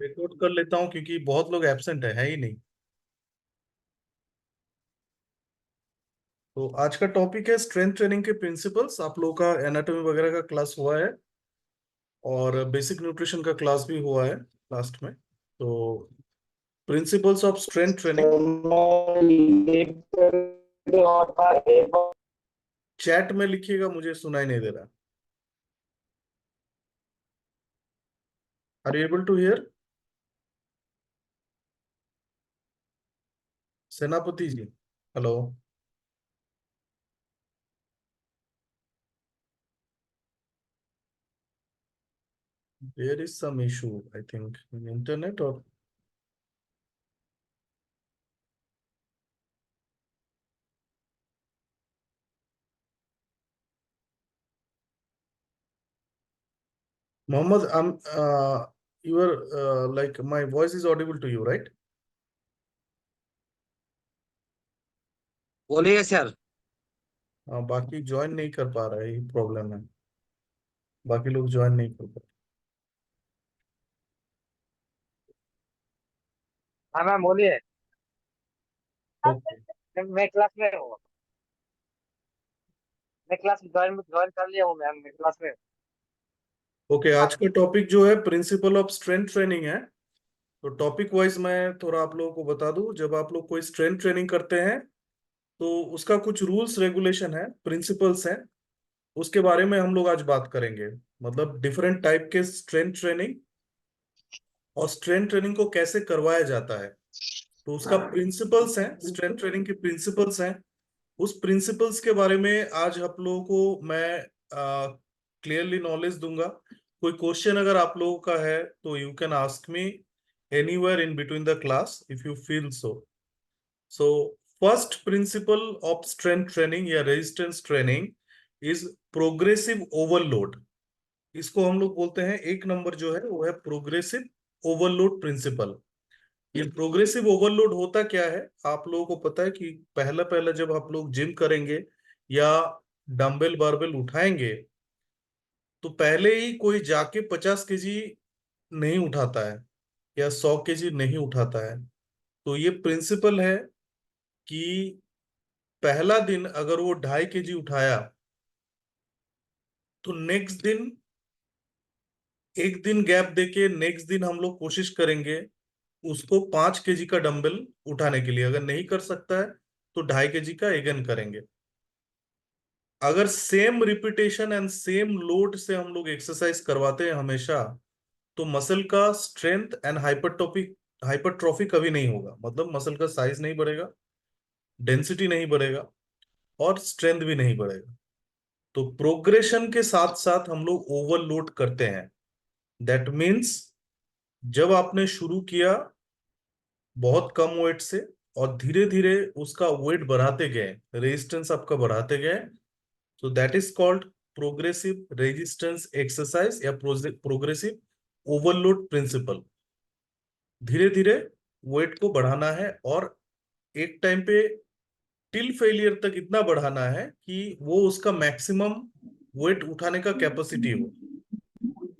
Record कर लेता हूँ क्योंकि बहुत लोग एब्सेंट है ही नहीं। तो आज का टॉपिक है स्ट्रेंथ ट्रेनिंग के प्रिंसिपल्स। आप लोगों का एनाटॉमी वगैरह का क्लास हुआ है और बेसिक न्यूट्रिशन का क्लास भी हुआ है लास्ट में। तो principles of strength training chat में लिखिएगा, मुझे सुनाई नहीं दे रहा। Are you able to hear? Senapati ji, hello. There is some issue I think in internet और Mohammad your like my voice is audible to you right? बोलिए सर। बाकी ज्वाइन नहीं कर पा रहा है, यही प्रॉब्लम है। बाकी लोग ज्वाइन नहीं कर पा हाँ मैम बोलिए। रहे। ओके। मैं क्लास में हूँ। मैं क्लास ज्वाइन ज्वाइन कर लिया हूँ मैम, मैं क्लास में हूँ। ओके, आज हाँ। का टॉपिक जो है प्रिंसिपल ऑफ स्ट्रेंथ ट्रेनिंग है। तो टॉपिक वाइज मैं थोड़ा आप लोगों को बता दूं। जब आप लोग कोई स्ट्रेंथ ट्रेनिंग करते हैं तो उसका कुछ रूल्स रेगुलेशन है, प्रिंसिपल्स हैं। उसके बारे में हम लोग आज बात करेंगे। मतलब डिफरेंट टाइप के स्ट्रेंथ ट्रेनिंग और स्ट्रेंथ ट्रेनिंग को कैसे करवाया जाता है। तो उसका प्रिंसिपल्स हैं, स्ट्रेंथ ट्रेनिंग के प्रिंसिपल्स हैं। उस प्रिंसिपल्स के बारे में आज आप लोगों को मैं क्लियरली नॉलेज दूंगा। कोई क्वेश्चन अगर आप लोगों का है तो you can ask me anywhere in between the class if you feel so. So first principle of strength training या resistance training is progressive overload. इसको हम लोग बोलते हैं, एक नंबर जो है वो है प्रोग्रेसिव ओवरलोड प्रिंसिपल। ये प्रोग्रेसिव ओवरलोड होता क्या है, आप लोगों को पता है कि पहला पहला जब आप लोग जिम करेंगे या डंबल बारबेल उठाएंगे तो पहले ही कोई जाके 50 केजी नहीं उठाता है या 100 केजी नहीं उठाता है। तो ये प्रिंसिपल है कि पहला दिन अगर वो 2.5 केजी उठाया तो नेक्स्ट दिन एक दिन गैप देके नेक्स्ट दिन हम लोग कोशिश करेंगे उसको 5 केजी का डंबल उठाने के लिए। अगर नहीं कर सकता है तो 2.5 केजी का अगेन करेंगे। अगर same repetition and same load से हम लोग एक्सरसाइज करवाते हैं हमेशा तो मसल का स्ट्रेंथ एंड हाइपरट्रॉफी कभी नहीं होगा। मतलब मसल का साइज नहीं बढ़ेगा, डेंसिटी नहीं बढ़ेगा और स्ट्रेंथ भी नहीं बढ़ेगा। तो प्रोग्रेशन के साथ साथ हम लोग ओवरलोड करते हैं। दैट मीन्स जब आपने शुरू किया बहुत कम वेट से और धीरे धीरे उसका वेट बढ़ाते गए, रेजिस्टेंस आपका बढ़ाते गए, तो that is called progressive resistance exercise या प्रोग्रेसिव ओवरलोड प्रिंसिपल। धीरे धीरे वेट को बढ़ाना है और एक टाइम पे टिल फेलियर तक इतना बढ़ाना है कि वो उसका मैक्सिमम वेट उठाने का कैपेसिटी हो।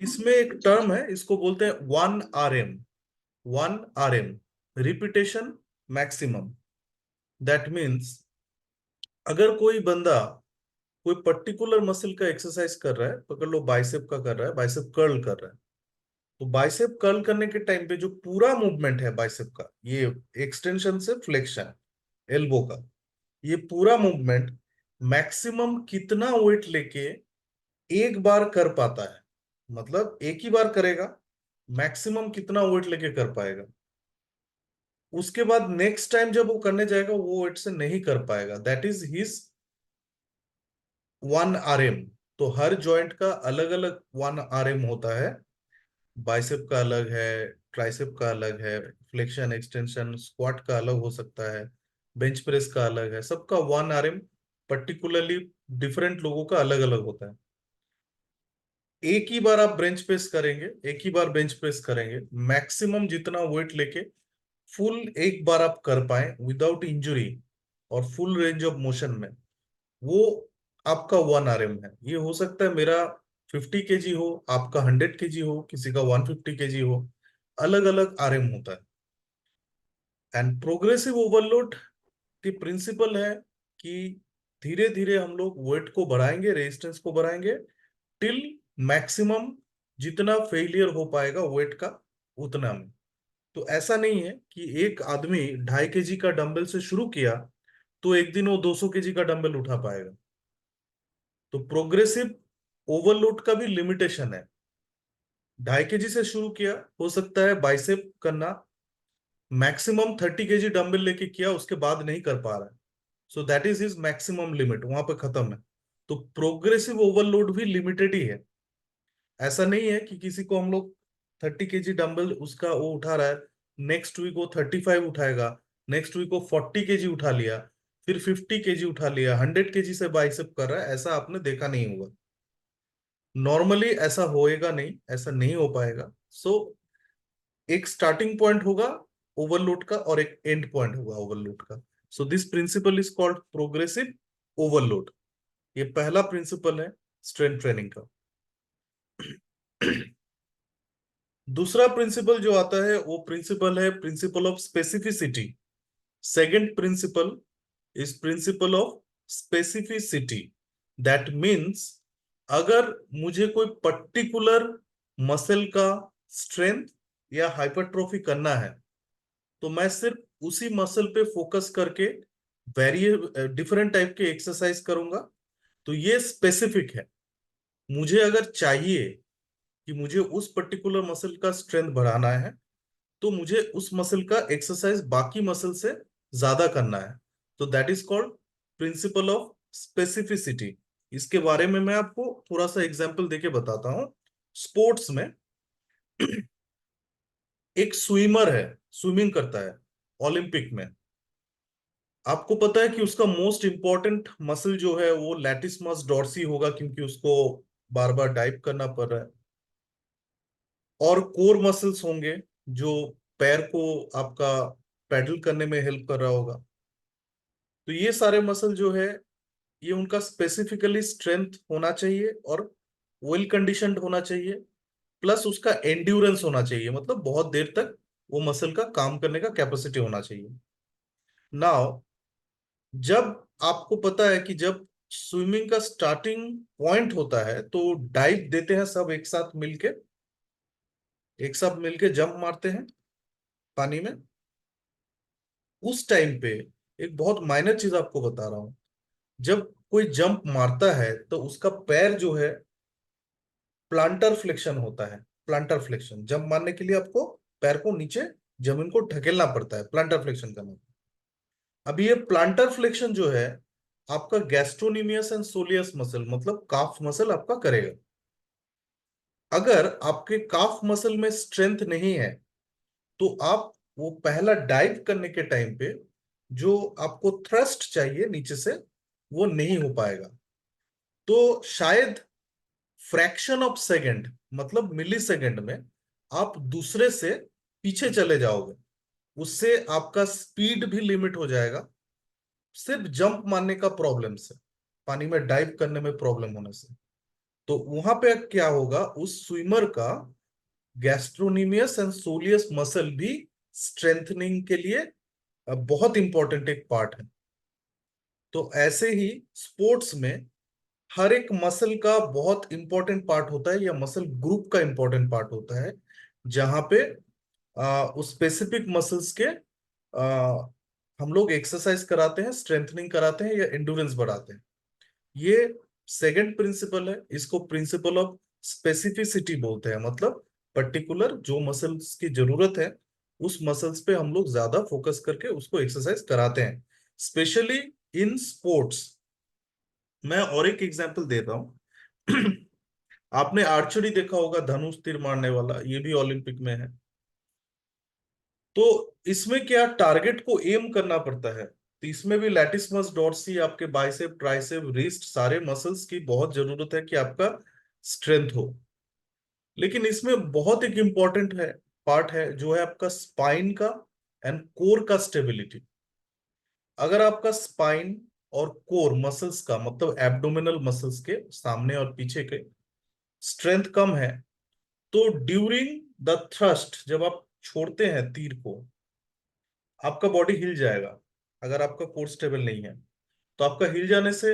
इसमें एक टर्म है, इसको बोलते हैं 1 RM। 1 RM repetition maximum. That means अगर कोई बंदा कोई पर्टिकुलर मसल का एक्सरसाइज कर रहा है, पकड़ लो बाइसेप का कर रहा है, बाइसेप कर्ल कर रहा है, तो बाइसेप कर्ल करने के टाइम पे जो पूरा मूवमेंट है बाइसेप का, ये एक्सटेंशन से फ्लेक्शन एल्बो का, ये पूरा मूवमेंट मैक्सिमम कितना वेट लेके एक बार कर पाता है। मतलब एक ही बार करेगा, मैक्सिमम कितना वेट लेके कर पाएगा। उसके बाद नेक्स्ट टाइम जब वो करने जाएगा वो वेट से नहीं कर पाएगा। That is his 1 RM। तो हर जॉइंट का अलग अलग 1 RM होता है। बाइसेप का अलग है, ट्राइसेप का अलग है, फ्लेक्शन एक्सटेंशन स्क्वाट का अलग हो सकता है, बेंच प्रेस का अलग है। सबका 1 RM पर्टिकुलरली डिफरेंट लोगों का अलग अलग होता है। एक ही बार आप बेंच प्रेस करेंगे, एक ही बार बेंच प्रेस करेंगे, मैक्सिमम जितना वेट लेके फुल एक बार आप कर पाए विदाउट इंजुरी और फुल रेंज ऑफ मोशन में, वो आपका 1 RM है। ये हो सकता है मेरा 50 केजी हो, आपका 100 केजी हो, किसी का 150 केजी हो। अलग अलग आरएम होता है। एंड प्रोग्रेसिव ओवरलोड की प्रिंसिपल है कि धीरे धीरे हम लोग वेट को बढ़ाएंगे, रेजिस्टेंस को बढ़ाएंगे टिल मैक्सिमम जितना फेलियर हो पाएगा वेट का उतना में। तो ऐसा नहीं है कि एक आदमी 2.5 kg का डंबल से शुरू किया तो एक दिन वो 200 kg का डंबल उठा पाएगा। तो प्रोग्रेसिव ओवरलोड का भी लिमिटेशन है। 2.5 kg से शुरू किया, हो सकता है बाइसेप करना मैक्सिमम 30 kg डंबल लेके किया, उसके बाद नहीं कर पा रहा है, so that is his maximum limit, वहां पे खत्म है। तो प्रोग्रेसिव ओवरलोड भी लिमिटेड ही है। ऐसा नहीं है कि किसी को हम लोग 30 kg डंबल उसका वो उठा रहा है, नेक्स्ट वीक वो 35 उठाएगा, नेक्स्ट वीक वो 40 kg उठा लिया, फिर 50 kg उठा लिया, 100 kg से बाइसेप कर रहा है, ऐसा आपने देखा नहीं होगा। नॉर्मली ऐसा होएगा नहीं, ऐसा नहीं हो पाएगा। सो एक स्टार्टिंग पॉइंट होगा ओवरलोड का और एक एंड पॉइंट होगा ओवरलोड का। So this principle is called progressive overload. ये पहला प्रिंसिपल है स्ट्रेंथ ट्रेनिंग का। दूसरा प्रिंसिपल जो आता है वो प्रिंसिपल है principle of specificity. Second principle is principle of specificity. That means अगर मुझे कोई पर्टिकुलर मसल का स्ट्रेंथ या हाइपरट्रोफी करना है तो मैं सिर्फ उसी मसल पे फोकस करके वेरिए डिफरेंट टाइप के एक्सरसाइज करूंगा। तो ये स्पेसिफिक है। मुझे अगर चाहिए कि मुझे उस पर्टिकुलर मसल का स्ट्रेंथ बढ़ाना है तो मुझे उस मसल का एक्सरसाइज बाकी मसल से ज्यादा करना है। तो that is called principal of specificity. इसके बारे में मैं आपको थोड़ा सा एग्जांपल देके बताता हूं। स्पोर्ट्स में एक स्विमर है, स्विमिंग करता है ओलंपिक में। आपको पता है कि उसका मोस्ट इंपॉर्टेंट मसल जो है वो लैटिसमस डॉर्सी होगा, क्योंकि उसको बार बार डाइव करना पड़ रहा है। और कोर मसल्स होंगे जो पैर को आपका पैडल करने में हेल्प कर रहा होगा। तो ये सारे मसल जो है ये उनका स्पेसिफिकली स्ट्रेंथ होना चाहिए और वेल कंडीशनड होना चाहिए, प्लस उसका एंड्योरेंस होना चाहिए, मतलब बहुत देर तक वो मसल का काम करने का कैपेसिटी होना चाहिए। नाउ जब आपको पता है कि जब स्विमिंग का स्टार्टिंग पॉइंट होता है तो डाइव देते हैं सब एक साथ मिलके जंप मारते हैं पानी में। उस टाइम पे एक बहुत माइनर चीज आपको बता रहा हूं। जब कोई जंप मारता है तो उसका पैर जो है प्लांटर फ्लेक्शन होता है। प्लांटर फ्लेक्शन जंप मारने के लिए आपको पैर को नीचे जमीन को ढकेलना पड़ता है, प्लांटर फ्लेक्शन करना। अभी ये प्लांटर फ्लेक्शन जो है आपका गैस्ट्रोनीमियस एंड सोलियस मसल मतलब काफ मसल आपका करेगा। अगर आपके काफ मसल में स्ट्रेंथ नहीं है तो आप वो पहला डाइव करने के टाइम पे जो आपको थ्रस्ट चाहिए नीचे से वो नहीं हो पाएगा। तो शायद फ्रैक्शन ऑफ सेकंड मतलब मिली सेकंड में आप दूसरे से पीछे चले जाओगे। उससे आपका स्पीड भी लिमिट हो जाएगा, सिर्फ जंप मारने का प्रॉब्लम से, पानी में डाइव करने में प्रॉब्लम होने से। तो वहां पे क्या होगा, उस स्विमर का गैस्ट्रोनीमियस एंड सोलियस मसल भी स्ट्रेंथनिंग के लिए बहुत इंपॉर्टेंट एक पार्ट है। तो ऐसे ही स्पोर्ट्स में हर एक मसल का बहुत इंपॉर्टेंट पार्ट होता है या मसल ग्रुप का इंपॉर्टेंट पार्ट होता है, जहां पे उस स्पेसिफिक मसल्स के हम लोग एक्सरसाइज कराते हैं, स्ट्रेंथनिंग कराते हैं या एंडुरेंस बढ़ाते हैं। ये सेकंड प्रिंसिपल है, इसको प्रिंसिपल ऑफ स्पेसिफिसिटी बोलते हैं। मतलब पर्टिकुलर जो मसल्स की जरूरत है उस मसल्स पे हम लोग ज्यादा फोकस करके उसको एक्सरसाइज कराते हैं, स्पेशली इन स्पोर्ट्स। मैं और एक एग्जांपल देता हूं। आपने आर्चरी देखा होगा, धनुष तीर मारने वाला, ये भी ओलंपिक में है। तो इसमें क्या टारगेट को एम करना पड़ता है। तो इसमें भी लैटिसमस डॉर्सी, आपके बाइसेप ट्राइसेप रिस्ट सारे मसल्स की बहुत जरूरत है कि आपका स्ट्रेंथ हो। लेकिन इसमें बहुत एक इंपॉर्टेंट है पार्ट है जो है आपका स्पाइन का एंड कोर का स्टेबिलिटी। अगर आपका स्पाइन और कोर मसल्स का मतलब एब्डोमिनल मसल्स के सामने और पीछे के स्ट्रेंथ कम है तो ड्यूरिंग द थ्रस्ट, जब आप छोड़ते हैं तीर को, आपका बॉडी हिल जाएगा। अगर आपका कोर स्टेबल नहीं है तो आपका हिल जाने से,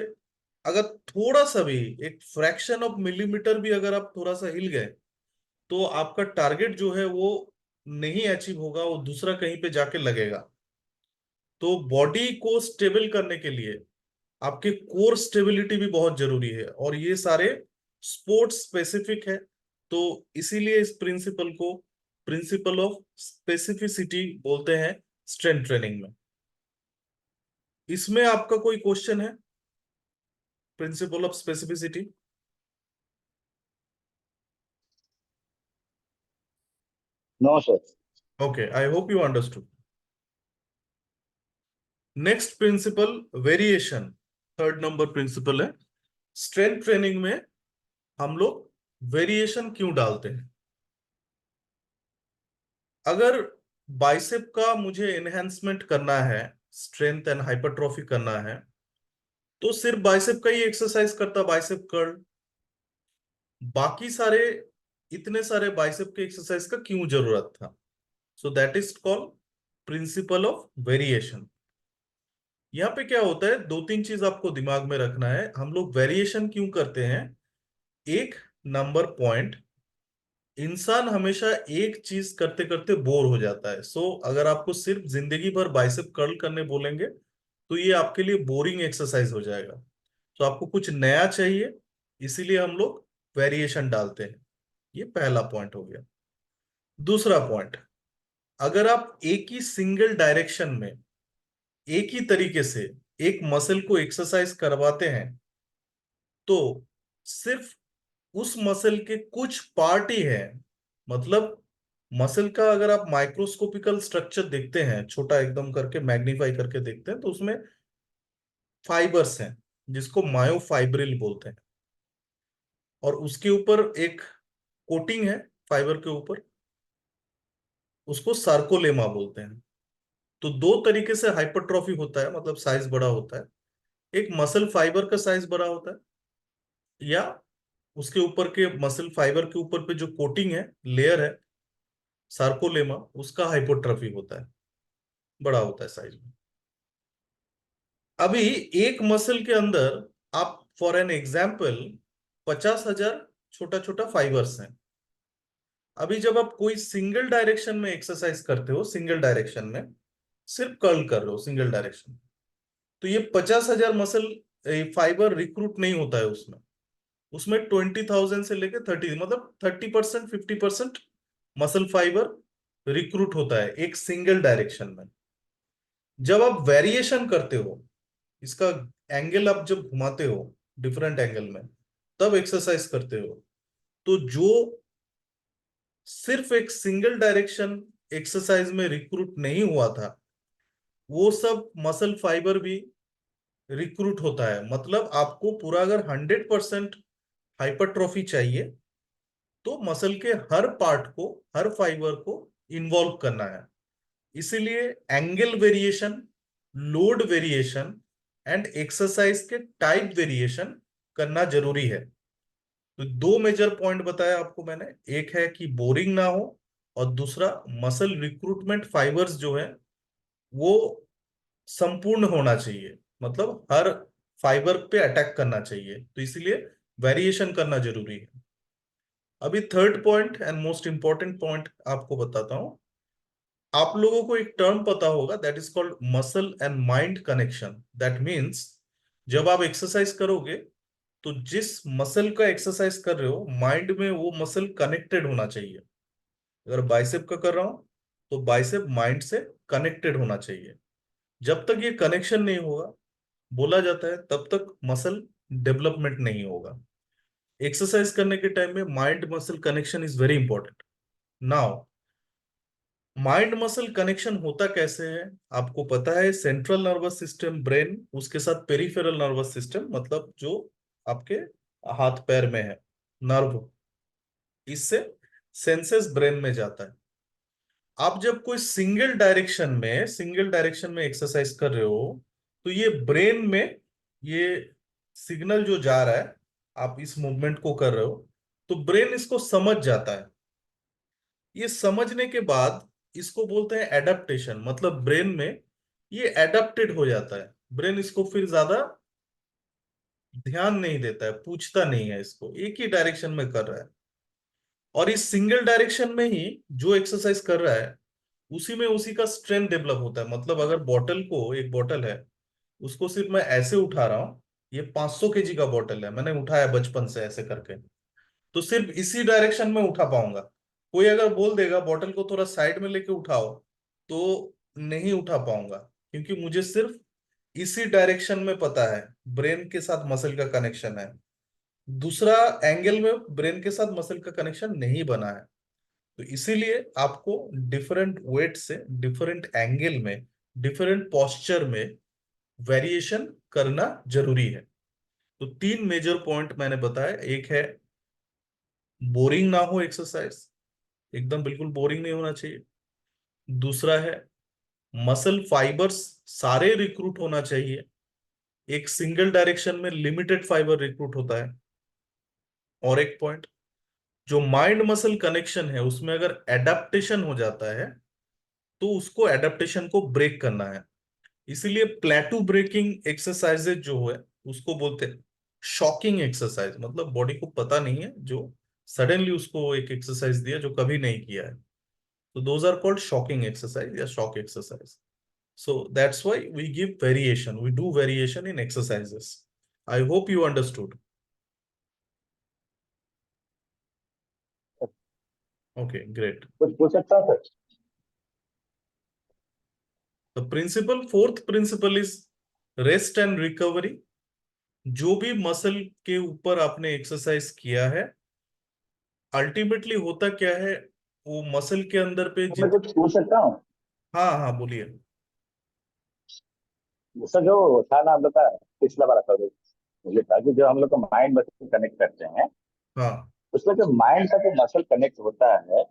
अगर थोड़ा सा भी, एक फ्रैक्शन ऑफ मिलीमीटर भी अगर आप थोड़ा सा हिल गए, तो आपका टारगेट जो है वो नहीं अचीव होगा, वो दूसरा कहीं पे जाके लगेगा। तो बॉडी को स्टेबल करने के लिए आपके कोर स्टेबिलिटी भी बहुत जरूरी है, और ये सारे स्पोर्ट्स स्पेसिफिक है। तो इसीलिए इस प्रिंसिपल को प्रिंसिपल ऑफ स्पेसिफिसिटी बोलते हैं स्ट्रेंथ ट्रेनिंग में। इसमें आपका कोई क्वेश्चन है? Principle of specificity. No sir. Okay, I hope you understood. Next principle, variation. Third number principle है, स्ट्रेंथ ट्रेनिंग में हम लोग वेरिएशन क्यों डालते हैं? अगर बाइसेप का मुझे एनहेंसमेंट करना है, स्ट्रेंथ एंड हाइपरट्रॉफी करना है, तो सिर्फ बाइसेप का ही एक्सरसाइज करता, बाइसेप कर्ल। बाकी सारे, इतने सारे बाइसेप के एक्सरसाइज का क्यों जरूरत था? So that is called principle of variation. यहाँ पे क्या होता है, दो तीन चीज आपको दिमाग में रखना है। हम लोग वेरिएशन क्यों करते हैं? एक नंबर पॉइंट, इंसान हमेशा एक चीज करते करते बोर हो जाता है। सो अगर आपको सिर्फ जिंदगी भर बाइसेप कर्ल करने बोलेंगे तो ये आपके लिए बोरिंग एक्सरसाइज हो जाएगा। तो आपको कुछ नया चाहिए, इसीलिए हम लोग वेरिएशन डालते हैं। ये पहला पॉइंट हो गया। दूसरा पॉइंट, अगर आप एक ही सिंगल डायरेक्शन में एक ही तरीके से एक मसल को एक्सरसाइज करवाते हैं, तो सिर्फ उस मसल के कुछ पार्ट ही है। मतलब मसल का अगर आप माइक्रोस्कोपिकल स्ट्रक्चर देखते हैं, छोटा एकदम करके मैग्नीफाई करके देखते हैं, तो उसमें फाइबर्स हैं जिसको मायोफाइब्रिल बोलते हैं, और उसके ऊपर एक कोटिंग है फाइबर के ऊपर, उसको सार्कोलेमा बोलते हैं। तो दो तरीके से हाइपरट्रॉफी होता है, मतलब साइज बड़ा होता है। एक मसल फाइबर का साइज बड़ा होता है, या उसके ऊपर के मसल फाइबर के ऊपर पे जो कोटिंग है, लेयर है, सार्कोलेमा, उसका हाइपोट्रॉफी होता है, बड़ा होता है साइज में। अभी एक मसल के अंदर आप, फॉर एन एग्जाम्पल, 50,000 छोटा छोटा फाइबर्स हैं। अभी जब आप कोई सिंगल डायरेक्शन में एक्सरसाइज करते हो, सिंगल डायरेक्शन में सिर्फ कर्ल कर रहे हो सिंगल डायरेक्शन, तो ये 50,000 मसल फाइबर रिक्रूट नहीं होता है उसमें। उसमें 20,000 से लेकर 30, मतलब 30%, 50% मसल फाइबर रिक्रूट होता है एक सिंगल डायरेक्शन में। जब आप वेरिएशन करते हो, इसका एंगल आप जब घुमाते हो डिफरेंट एंगल में, तब एक्सरसाइज करते हो, तो जो सिर्फ एक सिंगल डायरेक्शन एक्सरसाइज में रिक्रूट नहीं हुआ था, वो सब मसल फाइबर भी रिक्रूट होता है। मतलब आपको पूरा, अगर 100% हाइपरट्रॉफी चाहिए, तो मसल के हर पार्ट को, हर फाइबर को इन्वॉल्व करना है। इसीलिए angle variation, load variation and exercise के टाइप वेरिएशन करना जरूरी है। तो दो मेजर पॉइंट बताया आपको मैंने, एक है कि बोरिंग ना हो, और दूसरा मसल रिक्रूटमेंट फाइबर्स जो है वो संपूर्ण होना चाहिए, मतलब हर फाइबर पे अटैक करना चाहिए। तो इसीलिए वेरिएशन करना जरूरी है। अभी third point and most important point आपको बताता हूं। आप लोगों को एक टर्म पता होगा, that is called muscle and mind connection. That means जब आप एक्सरसाइज करोगे, तो जिस मसल का एक्सरसाइज कर रहे हो, माइंड में वो मसल कनेक्टेड होना चाहिए। अगर बाइसेप का कर रहा हूं, तो बाइसेप माइंड से कनेक्टेड होना चाहिए। जब तक ये कनेक्शन नहीं होगा, बोला जाता है, तब तक मसल डेवलपमेंट नहीं होगा। एक्सरसाइज करने के टाइम में mind muscle connection is very important. Now, mind muscle connection होता कैसे है? आपको पता है, सेंट्रल नर्वस सिस्टम ब्रेन, उसके साथ पेरिफेरल नर्वस सिस्टम, मतलब जो आपके हाथ पैर में है नर्व, इससे सेंसेस ब्रेन में जाता है। आप जब कोई सिंगल डायरेक्शन में एक्सरसाइज कर रहे हो, तो ये ब्रेन में ये सिग्नल जो जा रहा है, आप इस मूवमेंट को कर रहे हो, तो ब्रेन इसको समझ जाता है। ये समझने के बाद इसको बोलते हैं एडेप्टेशन, मतलब ब्रेन में ये एडेप्टेड हो जाता है। ब्रेन इसको फिर ज्यादा ध्यान नहीं देता है, पूछता नहीं है, इसको एक ही डायरेक्शन में कर रहा है। और इस सिंगल डायरेक्शन में ही जो एक्सरसाइज कर रहा है उसी में उसी का स्ट्रेंथ डेवलप होता है। मतलब अगर बॉटल को, एक बॉटल है, उसको सिर्फ मैं ऐसे उठा रहा हूं, ये 500 केजी का बॉटल है, मैंने उठाया बचपन से ऐसे करके, तो सिर्फ इसी डायरेक्शन में उठा पाऊंगा। कोई अगर बोल देगा बॉटल को थोड़ा साइड में लेके उठाओ, तो नहीं उठा पाऊंगा, क्योंकि मुझे सिर्फ इसी डायरेक्शन में पता है, ब्रेन के साथ मसल का कनेक्शन है। दूसरा एंगल में ब्रेन के साथ मसल का कनेक्शन नहीं बना है। तो इसीलिए आपको डिफरेंट वेट से, डिफरेंट एंगल में, डिफरेंट पोस्चर में वेरिएशन करना जरूरी है। तो तीन मेजर पॉइंट मैंने बताया। एक है बोरिंग ना हो एक्सरसाइज, एकदम बिल्कुल बोरिंग नहीं होना चाहिए। दूसरा है मसल फाइबर्स सारे रिक्रूट होना चाहिए, एक सिंगल डायरेक्शन में लिमिटेड फाइबर रिक्रूट होता है। और एक पॉइंट, जो माइंड मसल कनेक्शन है उसमें अगर एडेप्टेशन हो जाता है तो उसको एडेप्टेशन को ब्रेक करना है। इसीलिए प्लेटू ब्रेकिंग एक्सरसाइजेज जो है उसको बोलते हैं शॉकिंग एक्सरसाइज। मतलब बॉडी को पता नहीं है, जो सडनली उसको एक एक्सरसाइज दिया जो कभी नहीं किया है, तो those are called shocking exercise या shock exercise. So that's why we give variation. We do variation in exercises. I hope you understood. Okay, great. कुछ पूछ सकता हूँ sir? The principle, fourth principle is rest and recovery. जो भी muscle के ऊपर आपने एक्सरसाइज किया है, अल्टीमेटली होता क्या है, वो मसल के अंदर पे तो मैं जित। कुछ पूछ सकता हूँ? हाँ हाँ, बोलिए। सर जो था ना हम लोग का पिछला वाला था, मुझे था कि जो हम लोग का माइंड मसल कनेक्ट करते हैं, हाँ उसमें जो माइंड का जो मसल कनेक्ट होता है,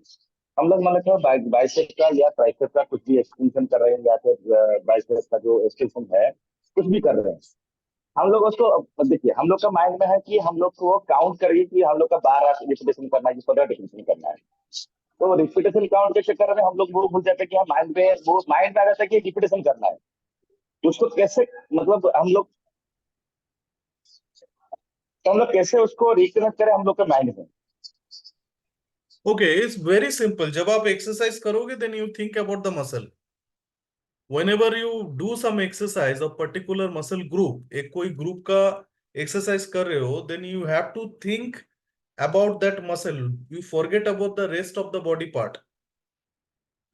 हम लोग मतलब जो बाइसेप का या ट्राइसेप का कुछ भी एक्सटेंशन कर रहे हैं, या फिर बाइसेप का जो एक्सटेंशन है कुछ भी कर रहे हैं, हम लोग उसको, देखिए हम लोग का माइंड में है कि हम लोग को काउंट करिए कि हम लोग का 12 रिपीटेशन करना है कि 15 रिपीटेशन करना है। तो रिपीटेशन काउंट के चक्कर में हम लोग वो भूल जाते हैं कि हम माइंड में, वो माइंड में आ जाता है कि रिपीटेशन करना है। तो उसको कैसे, मतलब हम लोग कैसे उसको रिकनेक्ट करें हम लोग के माइंड में? Okay, it's very simple. जब आप एक्सरसाइज करोगे then you think about the muscle. whenever you do some exercise of particular muscle group, एक कोई ग्रुप का एक्सरसाइज कर रहे हो, then you have to think about that muscle. You forget about the rest of the body part.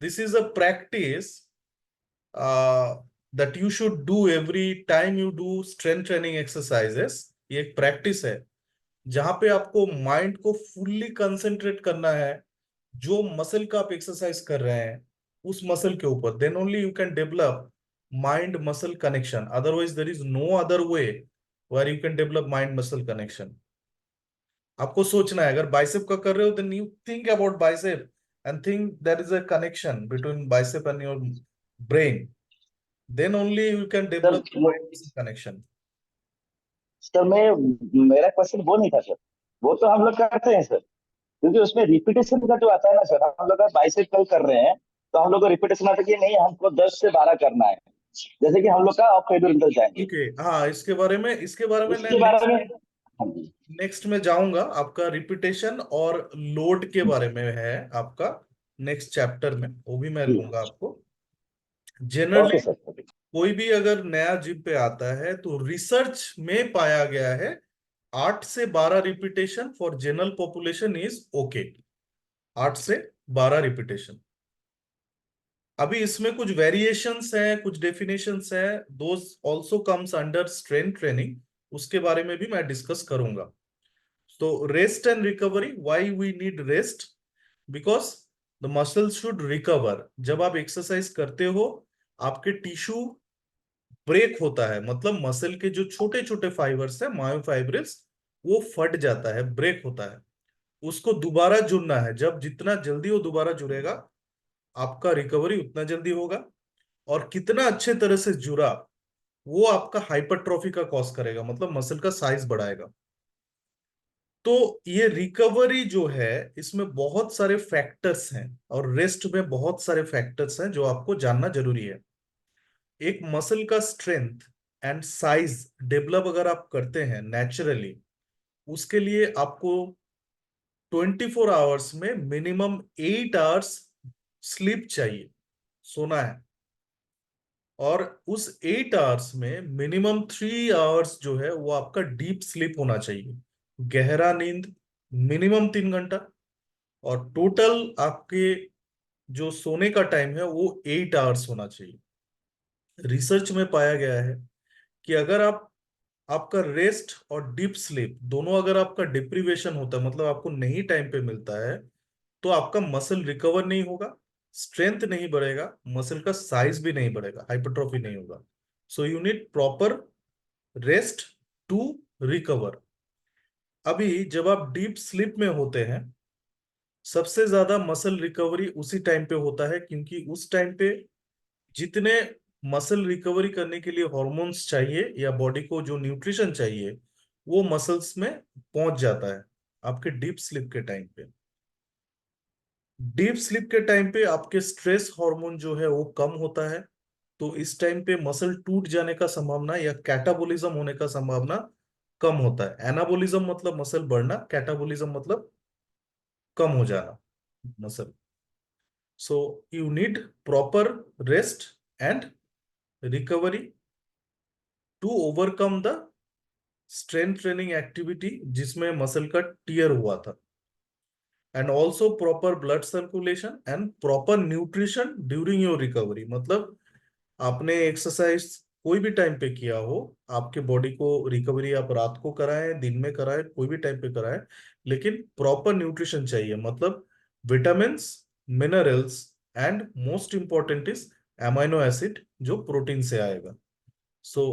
This is a practice that you should do every time you do strength training exercises. ये एक practice है जहां पे आपको mind को fully concentrate करना है, जो मसल का आप एक्सरसाइज कर रहे हैं उस मसल के ऊपर। Then only you can develop mind muscle connection, otherwise there is no other way where you can develop mind muscle connection. आपको सोचना है, अगर बाइसेप का कर रहे हो then you think about bicep and think there is a connection between bicep and your brain, then only you can sir develop वो- mind muscle connection. Sir मैं, मेरा क्वेश्चन वो नहीं था सर। वो तो हम लोग करते हैं सर, क्योंकि उसमें रिपीटेशन का जो आता है ना सर, हम लोग बाइसेप कल कर रहे हैं तो हम लोग को रिपीटेशन आता है कि नहीं हमको 10 से 12 करना है, जैसे कि हम लोग का ऑफ शेड्यूल निकल जाएंगे। ओके, हाँ, इसके बारे में उसके बारे में, हाँ जी, नेक्स्ट में जाऊंगा। आपका रिपीटेशन और लोड के बारे में है आपका नेक्स्ट चैप्टर में, वो भी मैं ठीक, लूंगा आपको। Generally okay sir. कोई भी अगर नया जिम पे आता है तो रिसर्च में पाया गया है 8 से 12 repetition for general population is okay. 8 से 12 रिपीटेशन। अभी इसमें कुछ वेरिएशंस हैं, कुछ डेफिनेशंस हैं, those also comes under strength training, उसके बारे में भी मैं डिस्कस करूंगा। तो rest and recovery, why we need rest, because the muscle should recover. जब आप एक्सरसाइज करते हो आपके टिश्यू ब्रेक होता है, मतलब मसल के जो छोटे छोटे फाइबर्स है, मायोफाइब्रिल्स, वो फट जाता है, ब्रेक होता है। उसको दोबारा जुड़ना है, जब जितना जल्दी वो दोबारा जुड़ेगा आपका रिकवरी उतना जल्दी होगा। और कितना अच्छे तरह से जुड़ा वो आपका हाइपरट्रॉफी का कॉज करेगा, मतलब मसल का साइज बढ़ाएगा। तो ये रिकवरी जो है, इसमें बहुत सारे फैक्टर्स हैं, और रेस्ट में बहुत सारे फैक्टर्स हैं जो आपको जानना जरूरी है। एक मसल का स्ट्रेंथ एंड साइज डेवलप अगर आप करते हैं नेचुरली, उसके लिए आपको 24 आवर्स में मिनिमम 8 आवर्स स्लीप चाहिए, सोना है। और उस 8 आवर्स में मिनिमम 3 आवर्स जो है वो आपका डीप स्लीप होना चाहिए, गहरा नींद, मिनिमम 3 घंटा। और टोटल आपके जो सोने का टाइम है वो 8 आवर्स होना चाहिए। रिसर्च में पाया गया है कि अगर आपका रेस्ट और डीप स्लीप दोनों अगर आपका डिप्रीवेशन होता है, मतलब आपको नहीं टाइम पे मिलता है, तो आपका मसल रिकवर नहीं होगा, स्ट्रेंथ नहीं बढ़ेगा, मसल का साइज भी नहीं बढ़ेगा, हाइपरट्रॉफी नहीं होगा। So you need proper rest to recover. अभी जब आप डीप स्लीप में होते हैं, सबसे ज्यादा मसल रिकवरी उसी टाइम पे होता है, क्योंकि उस टाइम पे जितने मसल रिकवरी करने के लिए हॉर्मोन्स चाहिए या बॉडी को जो न्यूट्रिशन चाहिए, वो मसल्स में पहुंच जाता है आपके डीप स्लीप के टाइम पे। डीप स्लीप के टाइम पे आपके स्ट्रेस हार्मोन जो है वो कम होता है, तो इस टाइम पे मसल टूट जाने का संभावना या कैटाबोलिज्म होने का संभावना कम होता है। एनाबोलिज्म मतलब मसल बढ़ना, कैटाबोलिज्म मतलब कम हो जाना muscle. So you need proper rest and recovery to overcome the strength training activity जिसमें मसल का टीयर हुआ था। And also proper blood circulation and proper nutrition during your recovery, मतलब आपने एक्सरसाइज कोई भी टाइम पे किया हो, आपके बॉडी को रिकवरी आप रात को कराएं, दिन में कराएं, कोई भी टाइम पे कराएं, लेकिन प्रॉपर न्यूट्रिशन चाहिए, मतलब vitamins, minerals, and most important is amino acid जो प्रोटीन से आएगा। सो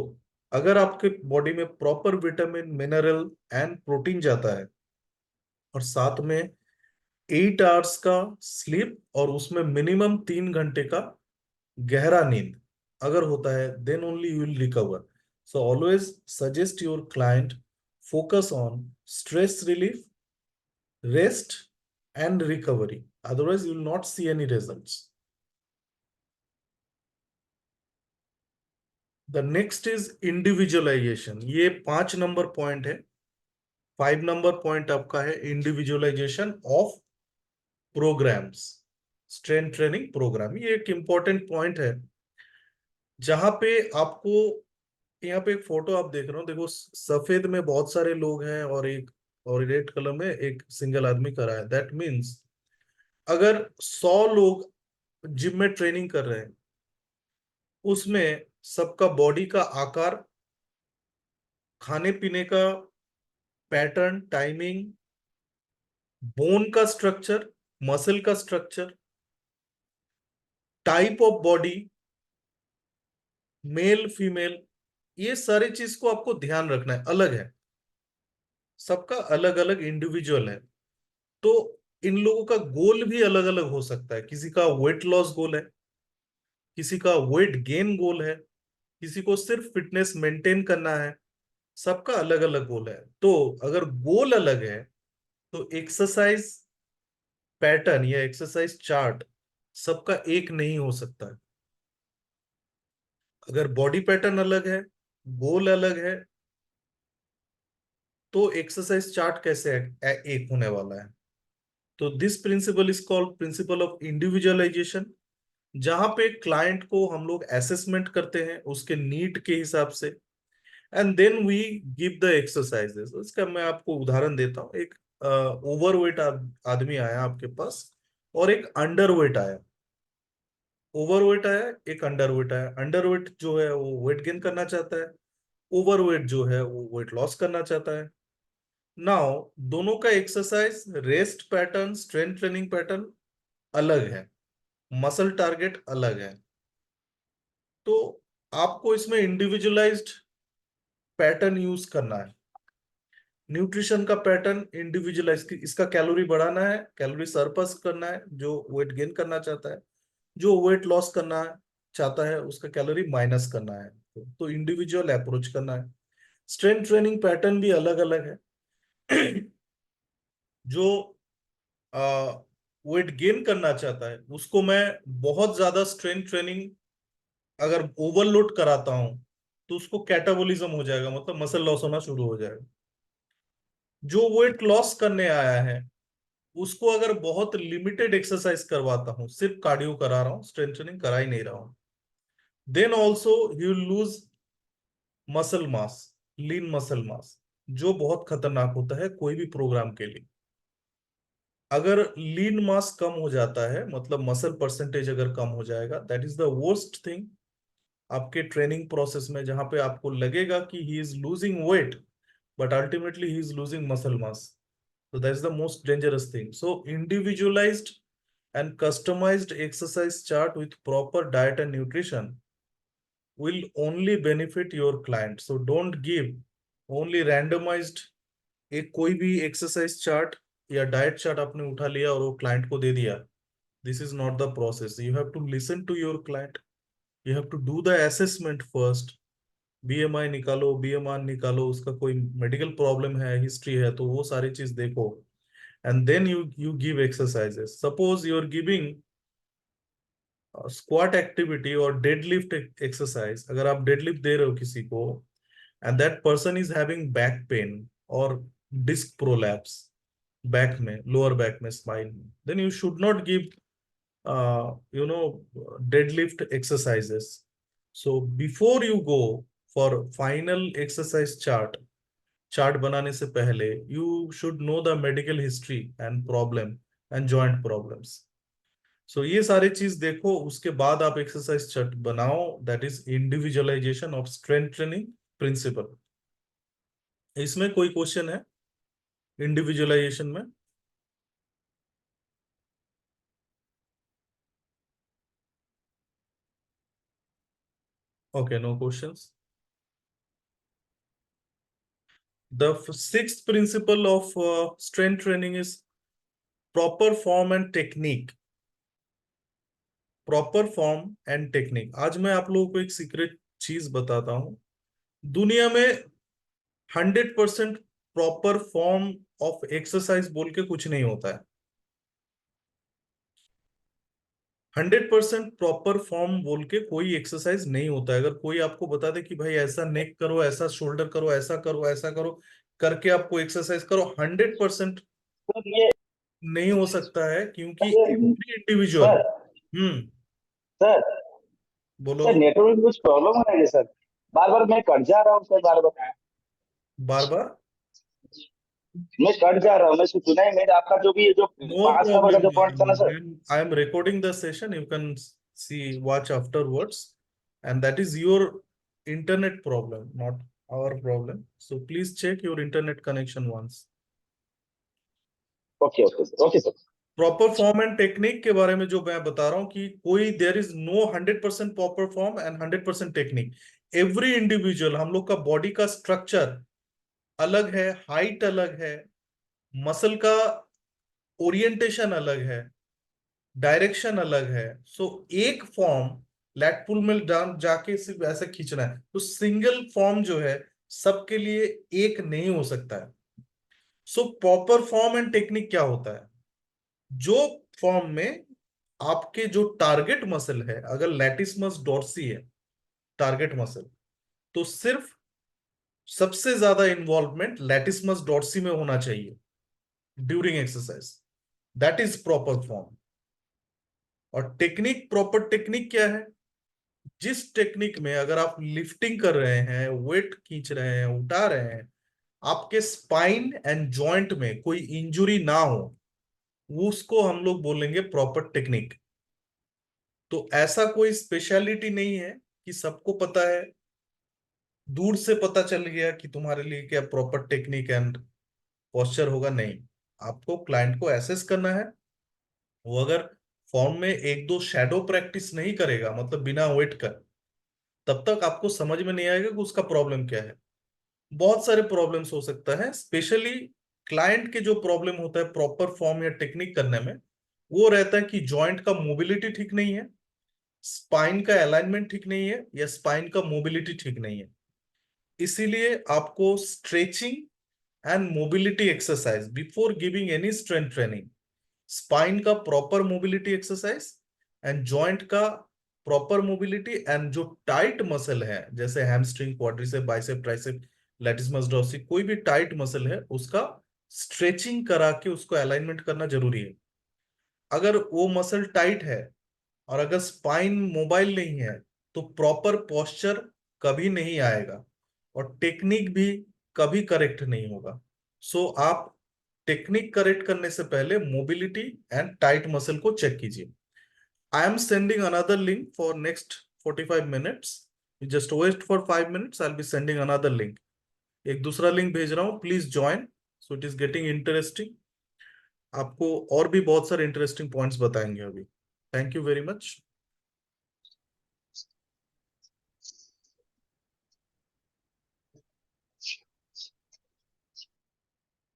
अगर आपके बॉडी में proper vitamin, mineral and protein जाता है, और साथ में 8 आवर्स का स्लीप, और उसमें मिनिमम 3 घंटे का गहरा नींद अगर होता है, then only you will recover. So always suggest your client focus on stress relief, rest and recovery, otherwise you will not see any results. The next is individualization, ये 5 नंबर पॉइंट है। 5 number point आपका है individualisation of programmes, strength training programme. ये एक important point है, जहां पे आपको, यहाँ पे एक फोटो आप देख रहे हो, देखो सफेद में बहुत सारे लोग हैं और एक, और रेड कलर में एक सिंगल आदमी खड़ा है। दैट मीन्स अगर 100 लोग जिम में ट्रेनिंग कर रहे हैं, उसमें सबका बॉडी का आकार, खाने पीने का पैटर्न, टाइमिंग, बोन का स्ट्रक्चर, मसल का structure, type of body, male female, ये सारी चीज को आपको ध्यान रखना है, अलग है, सबका अलग अलग इंडिविजुअल है। तो इन लोगों का गोल भी अलग अलग हो सकता है, किसी का वेट लॉस गोल है, किसी का वेट गेन गोल है, किसी को सिर्फ फिटनेस मेंटेन करना है, सबका अलग अलग गोल है। तो अगर गोल अलग है, तो एक्सरसाइज पैटर्न या एक्सरसाइज चार्ट सबका एक नहीं हो सकता है। अगर बॉडी पैटर्न अलग है, गोल अलग है, तो एक्सरसाइज चार्ट कैसे एक होने वाला है? तो this principle is called principle of individualisation, जहां पे क्लाइंट को हम लोग असेसमेंट करते हैं उसके नीड के हिसाब से, and then we give the exercises. इसका मैं आपको उदाहरण देता हूँ। एक ओवरवेट आदमी आया आपके पास, और एक अंडरवेट आया। ओवरवेट आया, एक अंडरवेट आया। अंडरवेट जो है वो वेट गेन करना चाहता है, ओवरवेट जो है वो वेट लॉस करना चाहता है। नाउ दोनों का exercise, rest pattern, strength training pattern अलग है, मसल टारगेट अलग है। तो आपको इसमें इंडिविजुअलाइज्ड पैटर्न यूज करना है। न्यूट्रिशन का पैटर्न इंडिविजुअलाइज, इसका कैलोरी बढ़ाना है, कैलोरी सरप्लस करना है जो वेट गेन करना चाहता है, जो वेट लॉस करना चाहता है उसका कैलोरी माइनस करना है। तो इंडिविजुअल अप्रोच करना है। स्ट्रेंथ ट्रेनिंग पैटर्न भी अलग अलग है। जो वेट गेन करना चाहता है उसको मैं बहुत ज्यादा स्ट्रेंथ ट्रेनिंग अगर ओवरलोड कराता हूं तो उसको कैटाबोलिज्म हो जाएगा, मतलब मसल लॉस होना शुरू हो जाएगा। जो वेट लॉस करने आया है उसको अगर बहुत लिमिटेड एक्सरसाइज करवाता हूँ, सिर्फ कार्डियो करा रहा हूँ, स्ट्रेंथ ट्रेनिंग करा ही नहीं रहा हूँ, then also he will lose muscle mass, lean muscle mass, जो बहुत खतरनाक होता है कोई भी प्रोग्राम के लिए। अगर लीन मास कम हो जाता है, मतलब मसल परसेंटेज अगर कम हो जाएगा, that is the worst thing आपके ट्रेनिंग प्रोसेस में, जहां पे आपको लगेगा कि he is losing weight but ultimately he is losing muscle mass. So that's the most dangerous thing. So individualized and customized exercise chart with proper diet and nutrition will only benefit your client. So don't give only randomized एक कोई भी exercise chart या diet chart आपने उठा लिया और वो client को दे दिया। This is not the process. You have to listen to your client, you have to do the assessment first. BMI निकालो, बीएमआर निकालो, उसका कोई मेडिकल प्रॉब्लम है, हिस्ट्री है, तो वो सारी चीज देखो, and then you give exercises. Suppose you're giving squat activity or deadlift exercise, अगर आप deadlift दे रहे हो किसी को and that person is having back pain or disc prolapse, back में, लोअर बैक में, स्पाइन में, then you should not give you know deadlift exercises. So before you go for final exercise chart बनाने से पहले you should know the medical history and problem and joint problems. सो ये सारी चीज देखो, उसके बाद आप एक्सरसाइज चार्ट बनाओ। That is individualisation of strength training principle. इसमें कोई क्वेश्चन है इंडिविजुअलाइजेशन में? Okay, no questions. The sixth principle of strength training is proper form and technique. Proper form and technique. आज मैं आप लोगों को एक सीक्रेट चीज बताता हूं। दुनिया में 100% प्रॉपर फॉर्म ऑफ एक्सरसाइज बोल के कुछ नहीं होता है। 100% प्रॉपर फॉर्म बोल के कोई एक्सरसाइज नहीं होता है। अगर कोई आपको बता दे कि भाई ऐसा नेक करो, ऐसा शोल्डर करो, ऐसा करो, ऐसा करो, करके आपको एक्सरसाइज करो, 100% सर ये नहीं हो सकता है, क्योंकि ये एवरी इंडिविजुअल। सर हम्म। सर बोलो। सर नेटवर्क में कुछ प्रॉब्लम हो रहा है सर। बार बार मैं कट जा रहा हूँ सर, बार बार बार बार। मैं कट जा रहा हूँ। मैं सुना ही नहीं आपका जो भी जो नो 5 नंबर का प्रॉब्लम। जो पॉइंट था ना sir. I am recording the session, you can see, watch afterwards, and that is your internet problem, not our problem. So please check your internet connection once. Okay okay sir, okay sir. Proper form and technique के बारे में जो मैं बता रहा हूं कि कोई there is no 100% proper form and 100% technique. Every individual, हम लोग का बॉडी का स्ट्रक्चर अलग है, हाइट अलग है, मसल का ओरिएंटेशन अलग है, डायरेक्शन अलग है। सो एक फॉर्म लैट पुल में जाके सिर्फ ऐसे खींचना है, तो सिंगल फॉर्म जो है सबके लिए एक नहीं हो सकता है। So proper form and technique क्या होता है? जो फॉर्म में आपके जो टारगेट मसल है, अगर लैटिसमस डॉर्सी है टारगेट मसल, तो सिर्फ सबसे ज्यादा इन्वॉल्वमेंट लैटिसमस डॉर्सी में होना चाहिए during exercise. That is proper form. और टेक्निक, प्रॉपर टेक्निक क्या है? जिस टेक्निक में अगर आप लिफ्टिंग कर रहे हैं, वेट खींच रहे हैं, उठा रहे हैं, आपके स्पाइन एंड जॉइंट में कोई इंजुरी ना हो, वो उसको हम लोग बोलेंगे प्रॉपर टेक्निक। तो ऐसा कोई स्पेशलिटी नहीं है कि सबको पता है, दूर से पता चल गया कि तुम्हारे लिए क्या प्रॉपर टेक्निक एंड पोस्चर होगा। नहीं, आपको क्लाइंट को एसेस करना है। वो अगर फॉर्म में एक दो शैडो प्रैक्टिस नहीं करेगा, मतलब बिना वेट कर, तब तक आपको समझ में नहीं आएगा कि उसका प्रॉब्लम क्या है। बहुत सारे प्रॉब्लम्स हो सकता है, स्पेशली क्लाइंट के जो प्रॉब्लम होता है प्रॉपर फॉर्म या टेक्निक करने में, वो रहता है कि जॉइंट का मोबिलिटी ठीक नहीं है, स्पाइन का अलाइनमेंट ठीक नहीं है, या स्पाइन का मोबिलिटी ठीक नहीं है। इसीलिए आपको stretching and mobility exercise before giving any strength training. Spine का proper mobility exercise and joint का प्रॉपर मोबिलिटी, एंड जो टाइट मसल है जैसे hamstring, quadricep, bicep, tricep, lattice dorsi, कोई भी टाइट मसल है उसका स्ट्रेचिंग करा के उसको अलाइनमेंट करना जरूरी है। अगर वो मसल टाइट है और अगर स्पाइन मोबाइल नहीं है तो प्रॉपर पोस्चर कभी नहीं आएगा और टेक्निक भी कभी करेक्ट नहीं होगा। सो आप टेक्निक करेक्ट करने से पहले मोबिलिटी एंड टाइट मसल को चेक कीजिए। I am sending another link for next 45 minutes. Just wait for 5 minutes, I will be sending another link. एक दूसरा लिंक भेज रहा हूँ, please join. So it is getting interesting. आपको और भी बहुत सारे इंटरेस्टिंग पॉइंट्स बताएंगे अभी। Thank you very much.